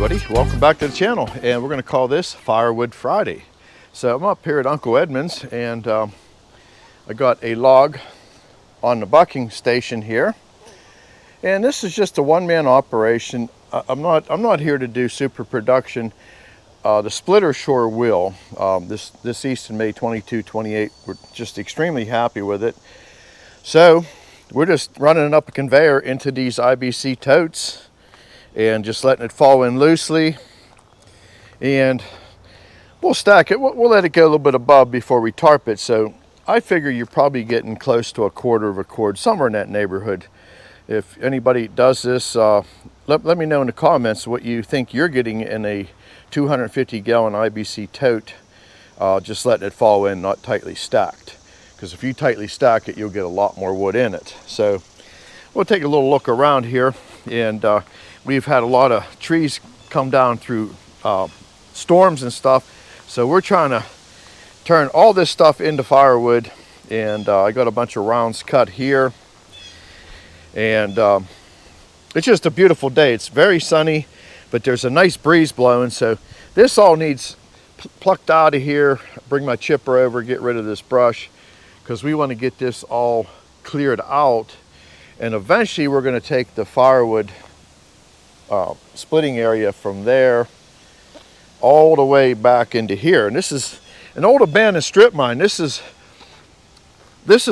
everybody, welcome back to the channel, and we're going to call this Firewood Friday. So I'm up here at Uncle Edmund's, and I got a log on the bucking station here, and this is just a one-man operation. I'm not here to do super production. The splitter sure will. This Easton May 2228, we're just extremely happy with it. So we're just running it up a conveyor into these IBC totes and just letting it fall in loosely, and we'll stack it. We'll let it go a little bit above before we tarp it. So I figure you're probably getting close to 1/4 of a cord, somewhere in that neighborhood. If anybody does this, let me know in the comments what you think you're getting in a 250-gallon IBC tote, just letting it fall in, not tightly stacked. Because if you tightly stack it, you'll get a lot more wood in it. So we'll take a little look around here, and we've had a lot of trees come down through storms and stuff. So we're trying to turn all this stuff into firewood, and I got a bunch of rounds cut here, and it's just a beautiful day. It's very sunny, but there's a nice breeze blowing, so this all needs plucked out of here. Bring my chipper over, get rid of this brush, because we want to get this all cleared out, and eventually we're going to take the firewood splitting area from there all the way back into here. And this is an old abandoned strip mine. This is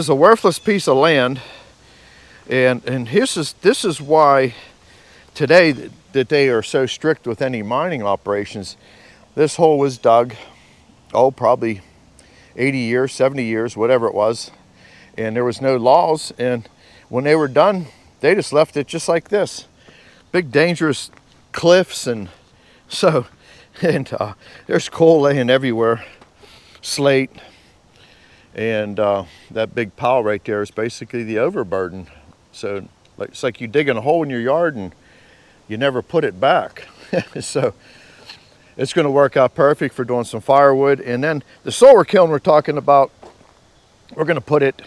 a worthless piece of land, and this is why today that they are so strict with any mining operations. This hole was dug, probably 80 years, 70 years, whatever it was, and there was no laws, and when they were done, they just left it just like this. Big dangerous cliffs, and so, and there's coal laying everywhere, slate, and that big pile right there is basically the overburden. So it's like you digging a hole in your yard and you never put it back. So it's going to work out perfect for doing some firewood. And then the solar kiln we're talking about, we're going to put it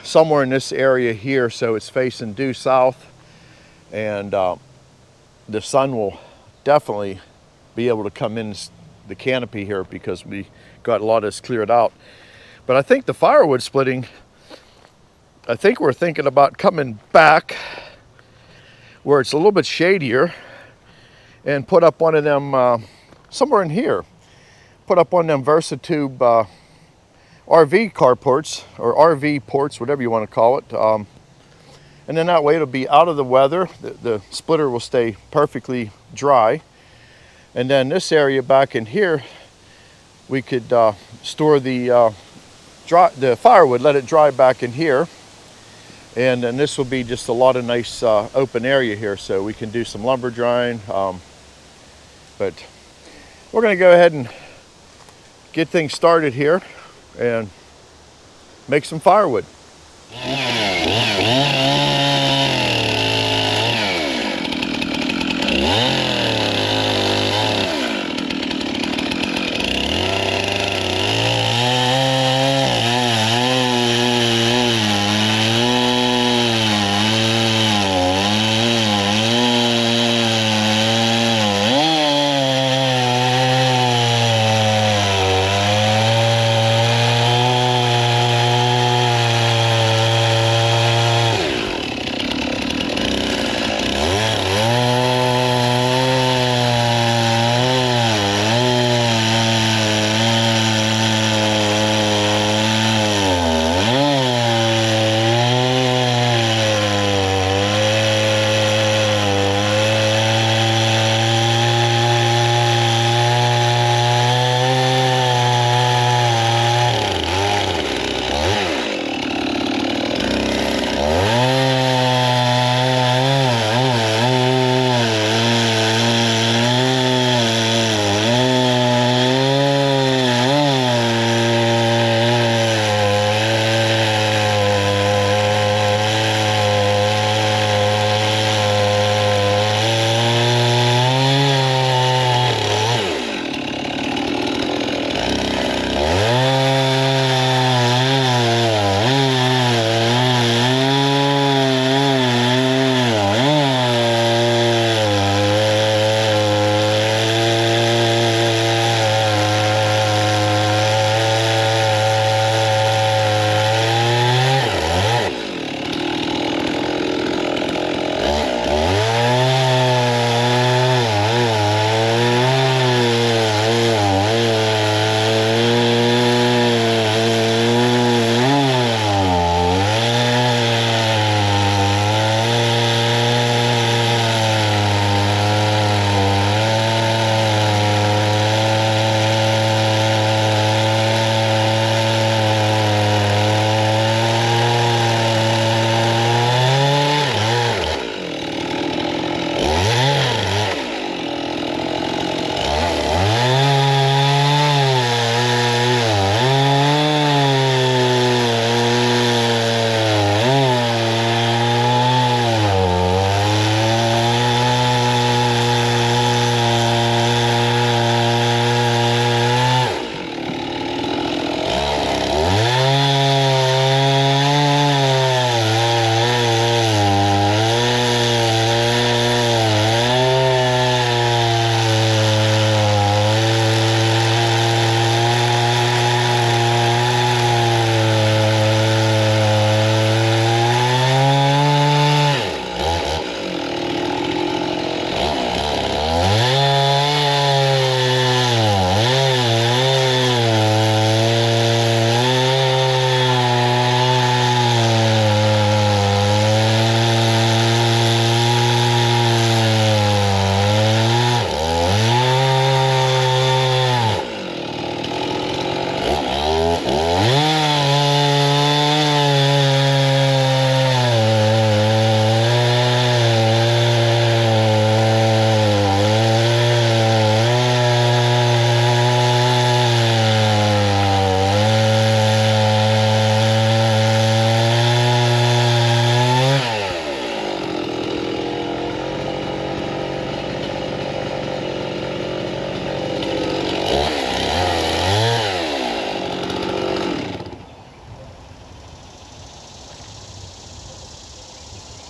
somewhere in this area here, so it's facing due south, and the sun will definitely be able to come in the canopy here because we got a lot of this cleared out. But I think the firewood splitting, I think we're thinking about coming back where it's a little bit shadier and put up one of them somewhere in here. Put up one of them VersaTube RV carports, or RV ports, whatever you want to call it. And then that way it'll be out of the weather. The splitter will stay perfectly dry. And then this area back in here, we could store the firewood, let it dry back in here. And then this will be just a lot of nice open area here, so we can do some lumber drying. But we're going to go ahead and get things started here and make some firewood.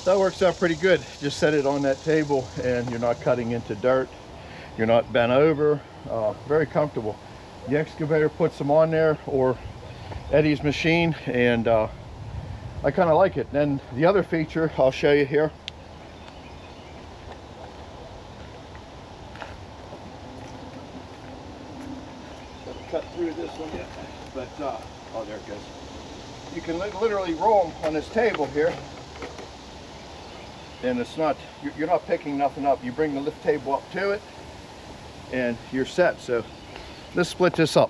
That works out pretty good. Just set it on that table and you're not cutting into dirt. You're not bent over. Very comfortable. The excavator puts them on there, or Eddie's machine, and I kind of like it. Then the other feature I'll show you here. Cut through this one yet, but oh, there it goes. You can literally roll them on this table here, and it's not, you're not picking nothing up. You bring the lift table up to it and you're set. So let's split this up.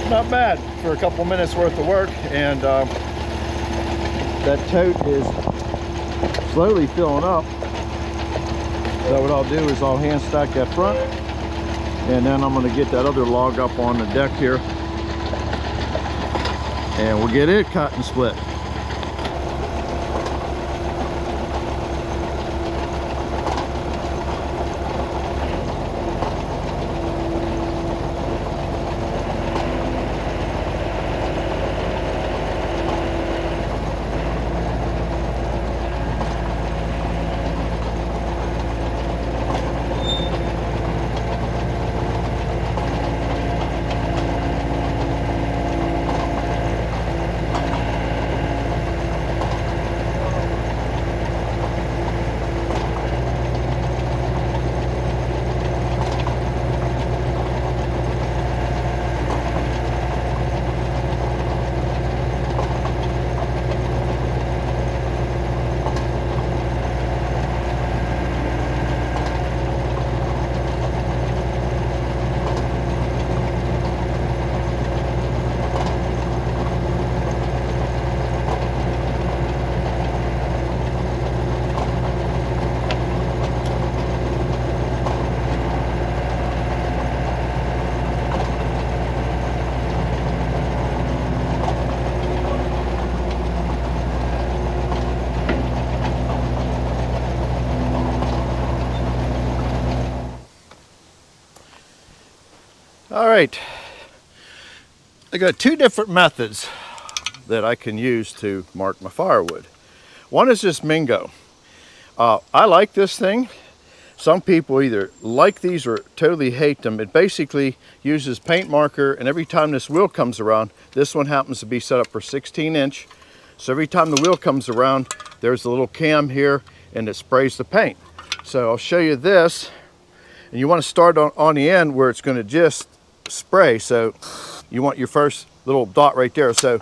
Not bad for a couple minutes worth of work, and that tote is slowly filling up. So what I'll do is I'll hand stack that front, and then I'm going to get that other log up on the deck here and we'll get it cut and split. All right, I got two different methods that I can use to mark my firewood. One is this Mingo. I like this thing. Some people either like these or totally hate them. It basically uses paint marker, and every time this wheel comes around, this one happens to be set up for 16-inch. So every time the wheel comes around, there's a little cam here and it sprays the paint. So I'll show you this, and you want to start on the end where it's going to just spray. So you want your first little dot right there. So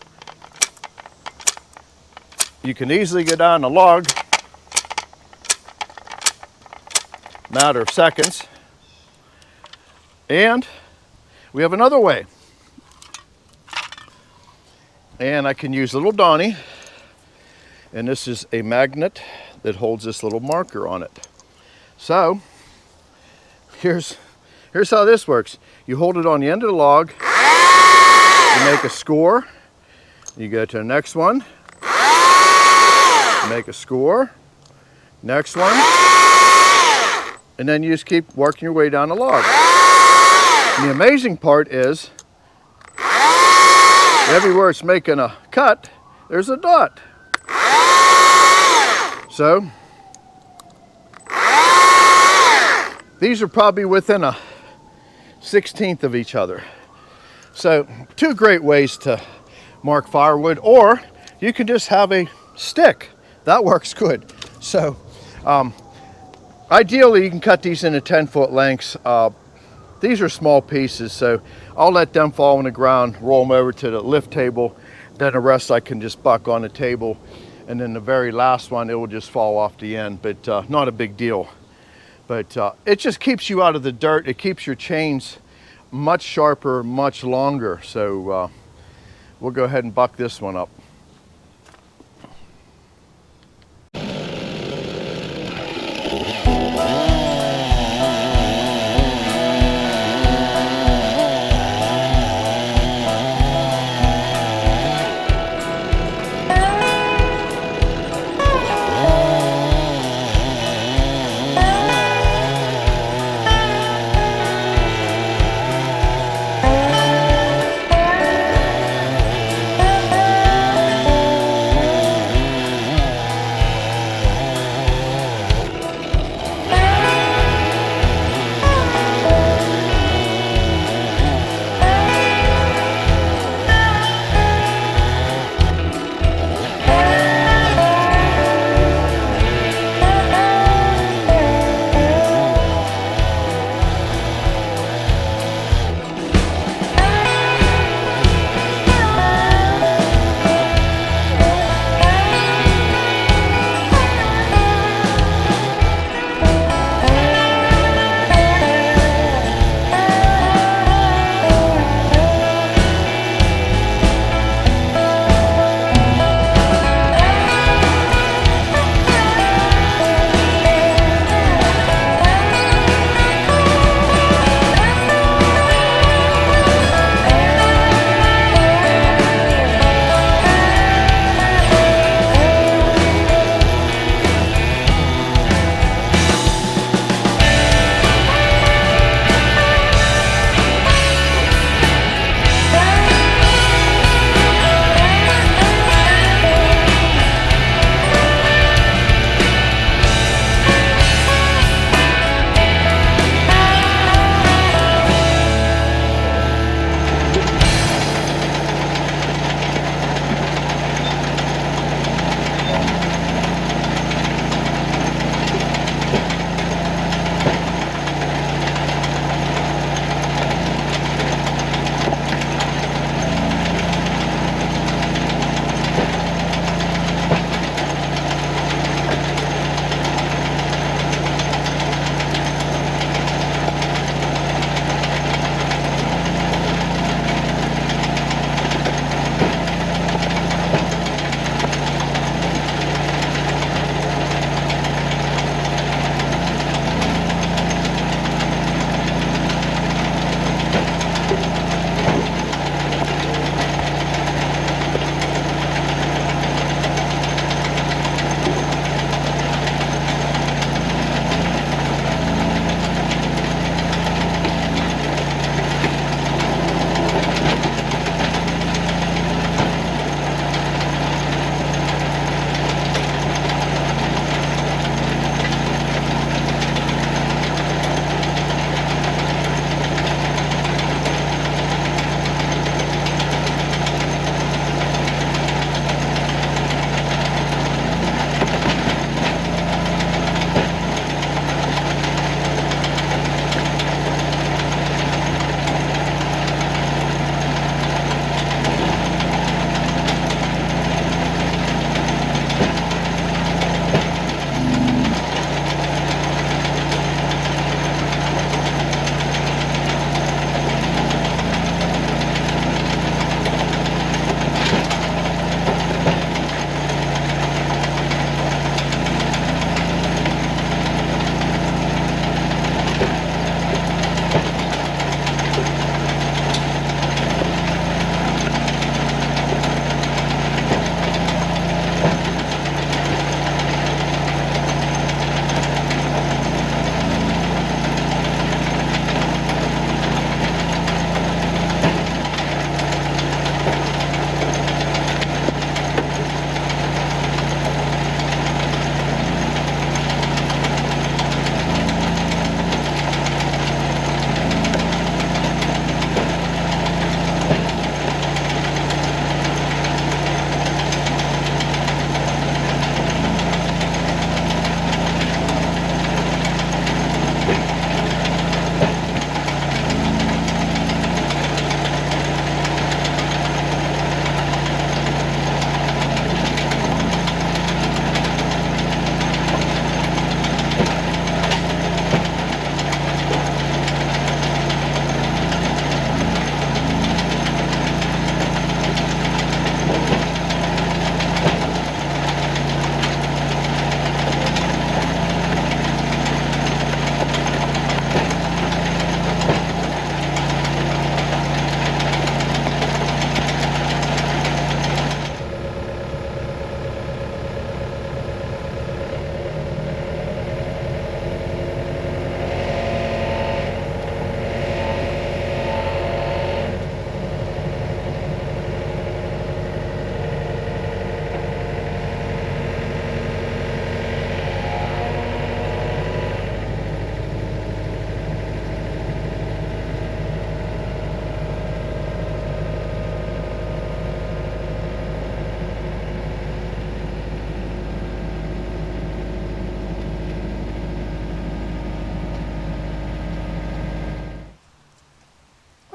you can easily go down the log, matter of seconds. And we have another way. And I can use a little Donnie, and this is a magnet that holds this little marker on it. So here's how this works. You hold it on the end of the log, you make a score, you go to the next one, you make a score, next one, and then you just keep working your way down the log. And the amazing part is, everywhere it's making a cut, there's a dot. So these are probably within a 1/16 of each other. So two great ways to mark firewood, or you can just have a stick. That works good. So ideally you can cut these into 10-foot lengths. These are small pieces, so I'll let them fall on the ground, roll them over to the lift table, then the rest I can just buck on the table, and then the very last one, it will just fall off the end, but not a big deal. But it just keeps you out of the dirt. It keeps your chains much sharper, much longer. So we'll go ahead and buck this one up.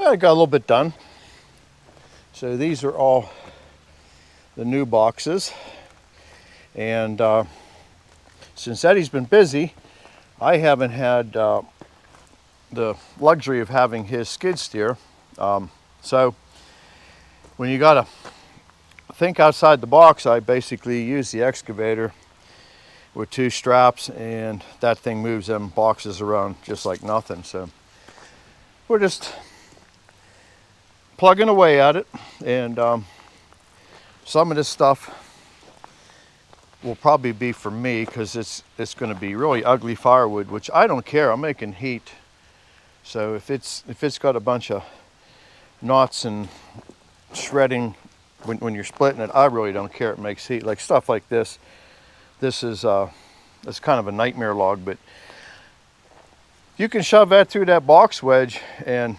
I got a little bit done. So these are all the new boxes. And since Eddie's been busy, I haven't had the luxury of having his skid steer. So when you gotta think outside the box, I basically use the excavator with 2 straps, and that thing moves them boxes around just like nothing. So we're just plugging away at it, and some of this stuff will probably be for me because it's going to be really ugly firewood, which I don't care. I'm making heat, so if it's got a bunch of knots and shredding when you're splitting it, I really don't care. It makes heat. Like stuff like this. This is it's kind of a nightmare log, but you can shove that through that box wedge, and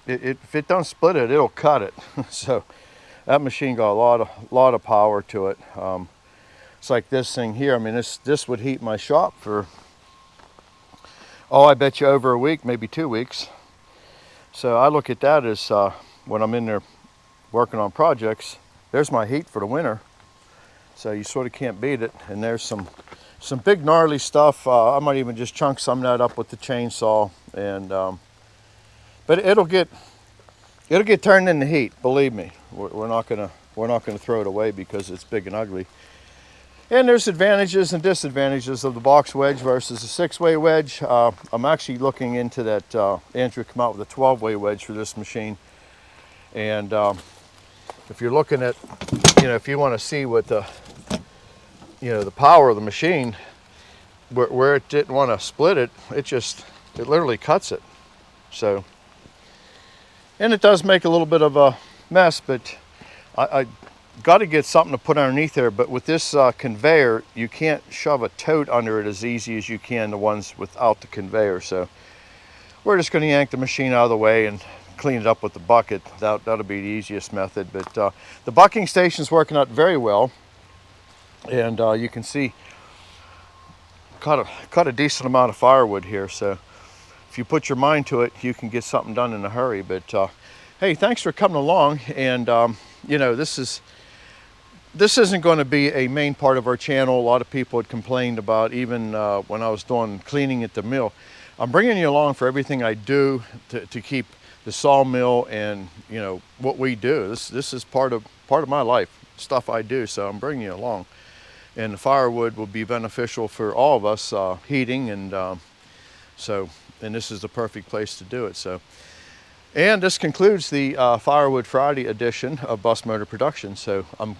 if it don't split it, it'll cut it. So that machine got a lot of power to it. It's like this thing here. I mean, this would heat my shop for, oh, I bet you over a week, maybe 2 weeks. So I look at that as when I'm in there working on projects, there's my heat for the winter. So you sort of can't beat it. And there's some big gnarly stuff. I might even just chunk some of that up with the chainsaw, and but it'll get turned into heat. Believe me, we're not gonna throw it away because it's big and ugly. And there's advantages and disadvantages of the box wedge versus a 6-way wedge. I'm actually looking into that. Andrew came out with a 12-way wedge for this machine. And if you're looking at, if you want to see what the power of the machine, where it didn't want to split it, it literally cuts it. So, and it does make a little bit of a mess, but I got to get something to put underneath there. But with this conveyor, you can't shove a tote under it as easy as you can the ones without the conveyor. So we're just going to yank the machine out of the way and clean it up with the bucket. That'll be the easiest method. But the bucking station's working out very well, and you can see cut a decent amount of firewood here. So if you put your mind to it, you can get something done in a hurry. But hey, thanks for coming along. And this isn't going to be a main part of our channel. A lot of people had complained about, even when I was doing cleaning at the mill. I'm bringing you along for everything I do to keep the sawmill and what we do. This is part of my life, stuff I do. So I'm bringing you along, and the firewood will be beneficial for all of us, heating, and and this is the perfect place to do it. So, and this concludes the Firewood Friday edition of Bus Motor Production. So I'm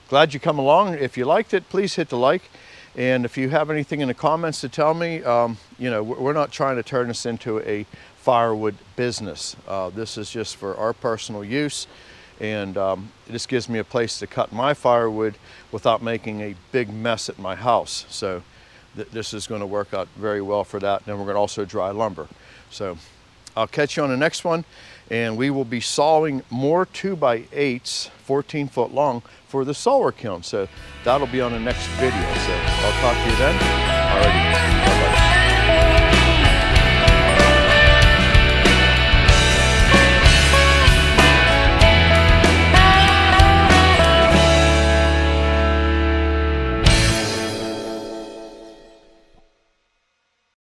glad you come along. If you liked it, please hit the like. And if you have anything in the comments to tell me, we're not trying to turn this into a firewood business. This is just for our personal use, and this gives me a place to cut my firewood without making a big mess at my house. So this is going to work out very well for that. And then we're going to also dry lumber. So I'll catch you on the next one, and we will be sawing more 2x8s, 14-foot long, for the solar kiln. So that'll be on the next video. So I'll talk to you then. Alrighty.